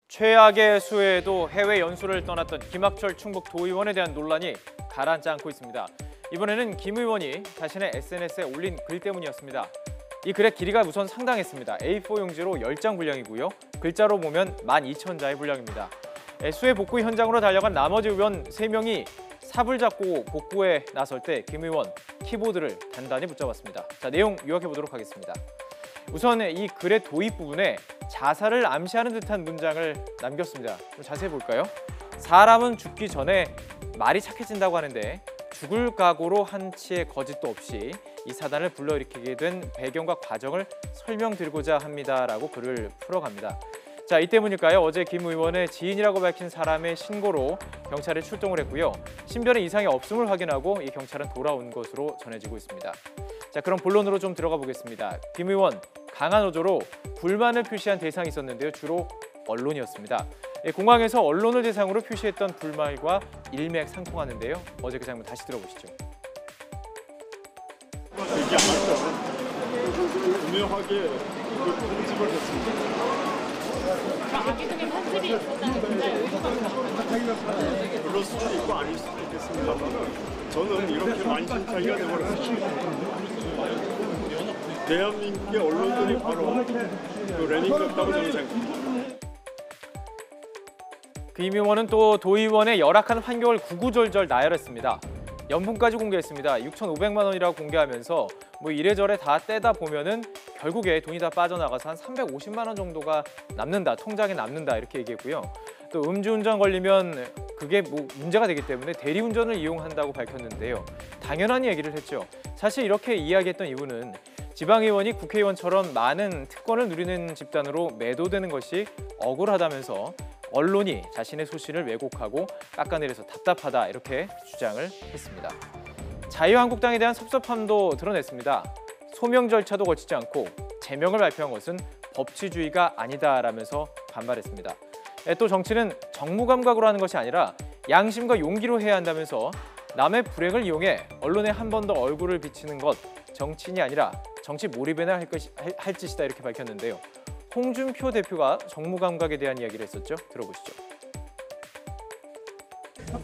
최악의 수해에도 해외 연수를 떠났던 김학철 충북도의원에 대한 논란이 가라앉지 않고 있습니다. 이번에는 김 의원이 자신의 SNS에 올린 글 때문이었습니다. 이 글의 길이가 우선 상당했습니다. A4 용지로 10장 분량이고요. 글자로 보면 12,000자의 분량입니다. 수해 복구 현장으로 달려간 나머지 의원 3명이 삽을 잡고 복구에 나설 때 김 의원 키보드를 단단히 붙잡았습니다. 자, 내용 요약해보도록 하겠습니다. 우선 이 글의 도입 부분에 자살을 암시하는 듯한 문장을 남겼습니다. 좀 자세히 볼까요? 사람은 죽기 전에 말이 착해진다고 하는데 죽을 각오로 한치의 거짓도 없이 이 사단을 불러일으키게 된 배경과 과정을 설명드리고자 합니다라고 글을 풀어갑니다. 자, 이 때문일까요? 어제 김 의원의 지인이라고 밝힌 사람의 신고로 경찰에 출동을 했고요. 신변에 이상이 없음을 확인하고 이 경찰은 돌아온 것으로 전해지고 있습니다. 자, 그럼 본론으로 좀 들어가 보겠습니다. 김 의원 강한 어조로 불만을 표시한 대상이 있었는데요. 주로 언론이었습니다. 공항에서 언론을 대상으로 표시했던 불만과 일맥상통하는데요. 어제 그 장면 다시 들어보시죠. 되게 않았죠. 분명하게 편집을 했습니다. 악의적인 편집이 있었다는 굉장히 의도가 있습니다. 그럴 수도 있고 아닐 수도 있겠습니다만 저는 이렇게 만신창이가 되어버렸습니다. 대한민국의 언론들이 바로 그 레닌이었다고 저는 생각합니다. 김 의원은 또 도의원의 열악한 환경을 구구절절 나열했습니다. 연봉까지 공개했습니다. 6,500만 원이라고 공개하면서 뭐 이래저래 다 떼다 보면은 결국에 돈이 다 빠져나가서 한 350만 원 정도가 남는다, 통장에 남는다 이렇게 얘기했고요. 또 음주운전 걸리면 그게 뭐 문제가 되기 때문에 대리운전을 이용한다고 밝혔는데요. 당연한 얘기를 했죠. 사실 이렇게 이야기했던 이유는 지방의원이 국회의원처럼 많은 특권을 누리는 집단으로 매도되는 것이 억울하다면서 언론이 자신의 소신을 왜곡하고 깎아내려서 답답하다 이렇게 주장을 했습니다. 자유한국당에 대한 섭섭함도 드러냈습니다. 소명 절차도 거치지 않고 제명을 발표한 것은 법치주의가 아니다라면서 반발했습니다. 또 정치는 정무감각으로 하는 것이 아니라 양심과 용기로 해야 한다면서 남의 불행을 이용해 언론에 한 번 더 얼굴을 비치는 것 정치인이 아니라 정치 몰입이나 할 짓이다 이렇게 밝혔는데요. 홍준표 대표가 정무감각에 대한 이야기를 했었죠. 들어보시죠.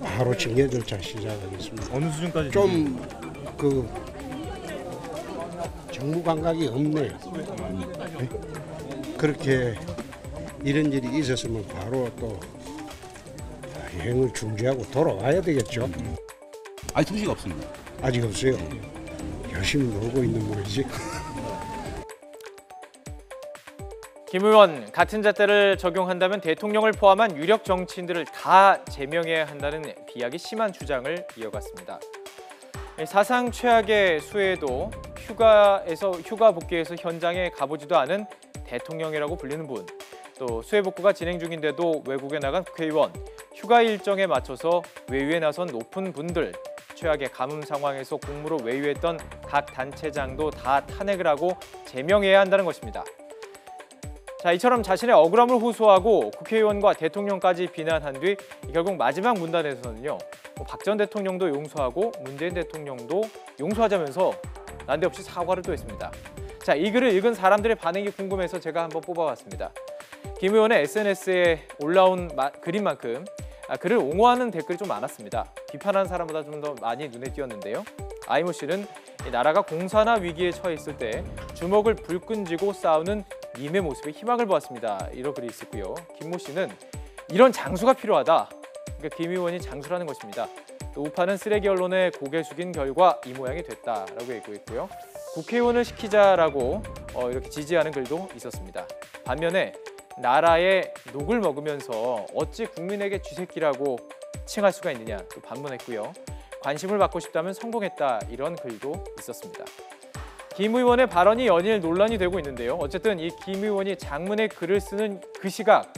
바로 징계 절차 시작하겠습니다. 어느 수준까지? 좀 그 정무감각이 없네요. 네? 그렇게 이런 일이 있었으면 바로 또 여행을 중지하고 돌아와야 되겠죠. 아니 소식 없습니다. 아직 없어요. 열심히 놀고 있는 모이지. 김 의원, 같은 잣대를 적용한다면 대통령을 포함한 유력 정치인들을 다 제명해야 한다는 비약이 심한 주장을 이어갔습니다. 사상 최악의 수해에도 휴가 복귀해서 현장에 가보지도 않은 대통령이라고 불리는 분, 또 수해 복구가 진행 중인데도 외국에 나간 국회의원, 휴가 일정에 맞춰서 외유에 나선 높은 분들, 최악의 가뭄 상황에서 공무로 외유했던 각 단체장도 다 탄핵을 하고 제명해야 한다는 것입니다. 자, 이처럼 자신의 억울함을 호소하고 국회의원과 대통령까지 비난한 뒤 결국 마지막 문단에서는요. 박 전 대통령도 용서하고 문재인 대통령도 용서하자면서 난데없이 사과를 또 했습니다. 자, 이 글을 읽은 사람들의 반응이 궁금해서 제가 한번 뽑아봤습니다. 김 의원의 SNS에 올라온 글인 만큼 그를 옹호하는 댓글이 좀 많았습니다. 비판하는 사람보다 좀 더 많이 눈에 띄었는데요. 아이모 씨는 나라가 공사나 위기에 처해 있을 때 주먹을 불끈 쥐고 싸우는 님의 모습에 희망을 보았습니다. 이런 글이 있었고요. 김모 씨는 이런 장수가 필요하다. 그러니까 김 의원이 장수라는 것입니다. 또 우파는 쓰레기 언론에 고개 숙인 결과 이 모양이 됐다라고 얘기하고 있고요. 국회의원을 시키자라고 이렇게 지지하는 글도 있었습니다. 반면에 나라의 녹을 먹으면서 어찌 국민에게 쥐새끼라고 칭할 수가 있느냐 또 반문했고요. 관심을 받고 싶다면 성공했다 이런 글도 있었습니다. 김 의원의 발언이 연일 논란이 되고 있는데요. 어쨌든 이 김 의원이 장문의 글을 쓰는 그 시각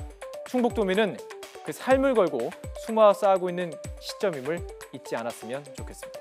충북도민은 그 삶을 걸고 숨어 싸우고 있는 시점임을 잊지 않았으면 좋겠습니다.